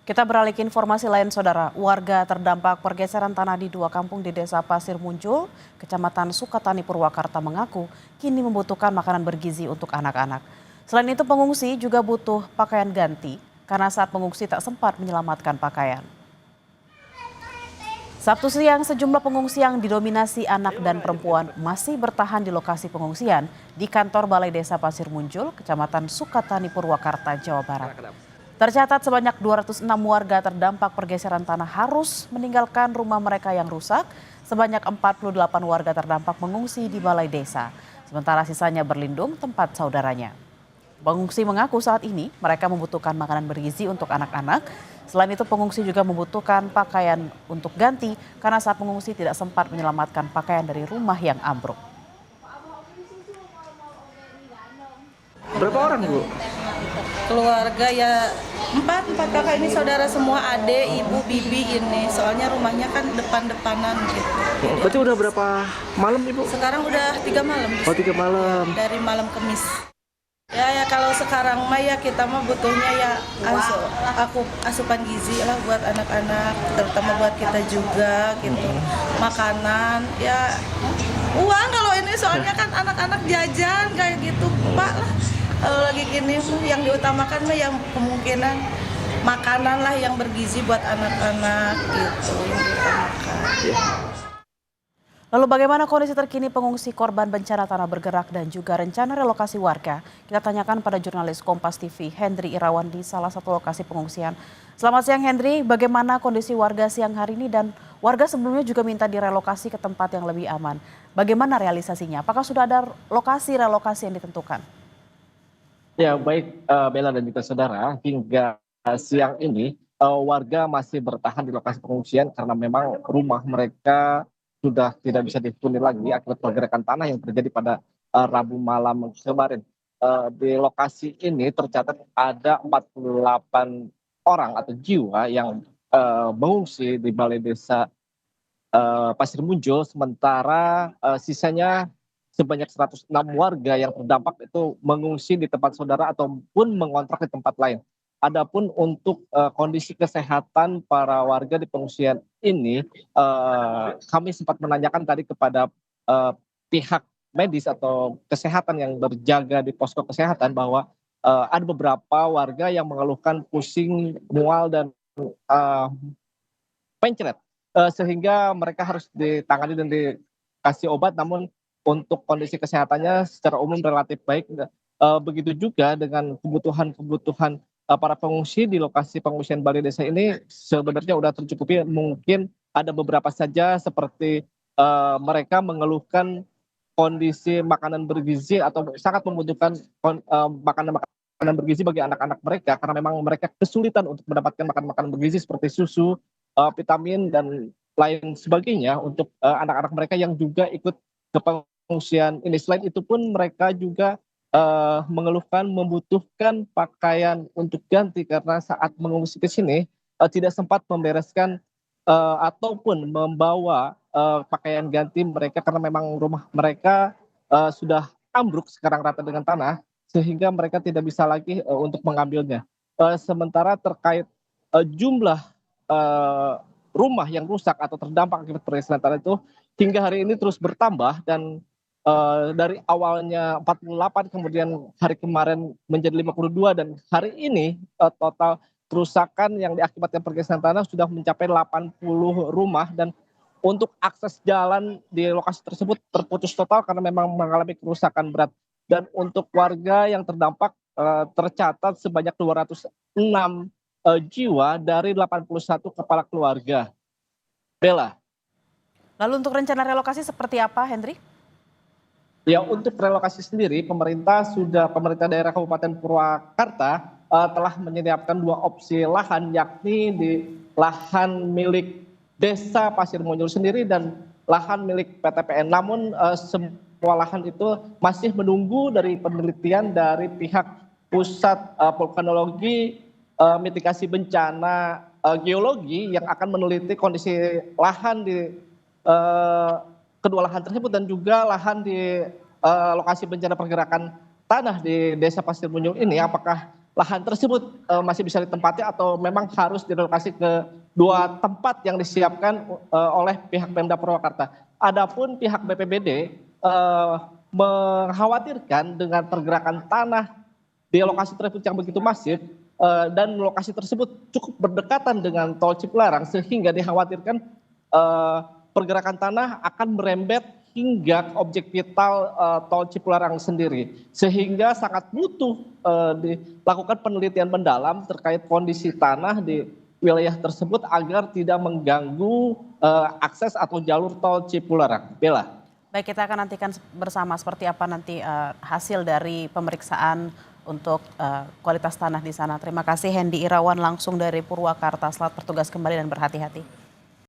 Kita beralih ke informasi lain, Saudara. Warga terdampak pergeseran tanah di dua kampung di Desa Pasir Muncul, Kecamatan Sukatani, Purwakarta mengaku kini membutuhkan makanan bergizi untuk anak-anak. Selain itu, pengungsi juga butuh pakaian ganti karena saat pengungsi tak sempat menyelamatkan pakaian. Sabtu siang, sejumlah pengungsi yang didominasi anak dan perempuan masih bertahan di lokasi pengungsian di kantor Balai Desa Pasir Muncul, Kecamatan Sukatani, Purwakarta, Jawa Barat. Tercatat sebanyak 206 warga terdampak pergeseran tanah harus meninggalkan rumah mereka yang rusak. Sebanyak 48 warga terdampak mengungsi di Balai Desa, sementara sisanya berlindung tempat saudaranya. Pengungsi mengaku saat ini mereka membutuhkan makanan bergizi untuk anak-anak. Selain itu pengungsi juga membutuhkan pakaian untuk ganti karena saat pengungsi tidak sempat menyelamatkan pakaian dari rumah yang ambruk. Berapa orang, Bu? Keluarga ya empat kakak ini saudara semua, adik, ibu, bibi ini. Soalnya rumahnya kan depan-depanan gitu. Berarti udah berapa malam, Ibu? Sekarang udah 3 malam. Oh, 3 malam. Dari malam Kamis. Ya kalau sekarang mah ya kita mah butuhnya ya asupan gizi lah buat anak-anak, terutama buat kita juga gitu. Makanan ya uang kalau ini soalnya kan anak-anak jajan kayak gitu Pak lah. Kalau lagi gini yang diutamakan mah yang kemungkinan makanan lah yang bergizi buat anak-anak gitu yang diutamakan. Lalu bagaimana kondisi terkini pengungsi korban bencana tanah bergerak dan juga rencana relokasi warga? Kita tanyakan pada jurnalis Kompas TV Hendry Irawan di salah satu lokasi pengungsian. Selamat siang Hendry, bagaimana kondisi warga siang hari ini dan warga sebelumnya juga minta direlokasi ke tempat yang lebih aman. Bagaimana realisasinya? Apakah sudah ada lokasi relokasi yang ditentukan? Ya, baik Bella dan juga saudara, hingga siang ini warga masih bertahan di lokasi pengungsian karena memang rumah mereka sudah tidak bisa dihuni lagi akibat pergerakan tanah yang terjadi pada Rabu malam kemarin. Di lokasi ini tercatat ada 48 orang atau jiwa yang mengungsi di Balai Desa Pasir Muncul, sementara sisanya sebanyak 106 warga yang terdampak itu mengungsi di tempat saudara ataupun mengontrak di tempat lain. Adapun untuk kondisi kesehatan para warga di pengungsian ini, kami sempat menanyakan tadi kepada pihak medis atau kesehatan yang berjaga di posko kesehatan bahwa ada beberapa warga yang mengeluhkan pusing, mual dan eh, pencret, sehingga mereka harus ditangani dan dikasih obat, namun untuk kondisi kesehatannya secara umum relatif baik. Begitu juga dengan kebutuhan-kebutuhan para pengungsi di lokasi pengungsian Balai Desa ini sebenarnya sudah tercukupi. Mungkin ada beberapa saja seperti mereka mengeluhkan kondisi makanan bergizi atau sangat membutuhkan makanan bergizi bagi anak-anak mereka karena memang mereka kesulitan untuk mendapatkan makanan bergizi seperti susu, vitamin dan lain sebagainya untuk anak-anak mereka yang juga ikut ke pengungsian ini. Selain itu pun mereka juga mengeluhkan membutuhkan pakaian untuk ganti karena saat mengungsi ke sini tidak sempat membereskan ataupun membawa pakaian ganti mereka karena memang rumah mereka sudah ambruk sekarang rata dengan tanah sehingga mereka tidak bisa lagi untuk mengambilnya. Sementara terkait jumlah eh, rumah yang rusak atau terdampak akibat pergeseran tanah itu hingga hari ini terus bertambah dan dari awalnya 48 kemudian hari kemarin menjadi 52 dan hari ini total kerusakan yang diakibatkan pergeseran tanah sudah mencapai 80 rumah dan untuk akses jalan di lokasi tersebut terputus total karena memang mengalami kerusakan berat dan untuk warga yang terdampak tercatat sebanyak 206 jiwa dari 81 kepala keluarga. Bella. Lalu untuk rencana relokasi seperti apa Hendry? Ya, untuk relokasi sendiri pemerintah daerah Kabupaten Purwakarta telah menyiapkan dua opsi lahan, yakni di lahan milik Desa Pasir Muncul sendiri dan lahan milik PTPN. Namun semua lahan itu masih menunggu dari penelitian dari pihak Pusat Vulkanologi Mitigasi Bencana Geologi yang akan meneliti kondisi lahan di kedua lahan tersebut dan juga lahan di lokasi bencana pergerakan tanah di Desa Pasir Muncul ini apakah lahan tersebut masih bisa ditempati atau memang harus direlokasi ke 2 tempat yang disiapkan oleh pihak Pemda Purwakarta. Adapun pihak BPBD mengkhawatirkan dengan pergerakan tanah di lokasi tersebut yang begitu masif dan lokasi tersebut cukup berdekatan dengan tol Cipularang sehingga dikhawatirkan pergerakan tanah akan merembet hingga objek vital tol Cipularang sendiri, sehingga sangat butuh dilakukan penelitian mendalam terkait kondisi tanah di wilayah tersebut agar tidak mengganggu akses atau jalur tol Cipularang. Bella. Baik, kita akan nantikan bersama seperti apa nanti hasil dari pemeriksaan untuk kualitas tanah di sana. Terima kasih Hendy Irawan langsung dari Purwakarta. Selamat bertugas kembali dan berhati-hati.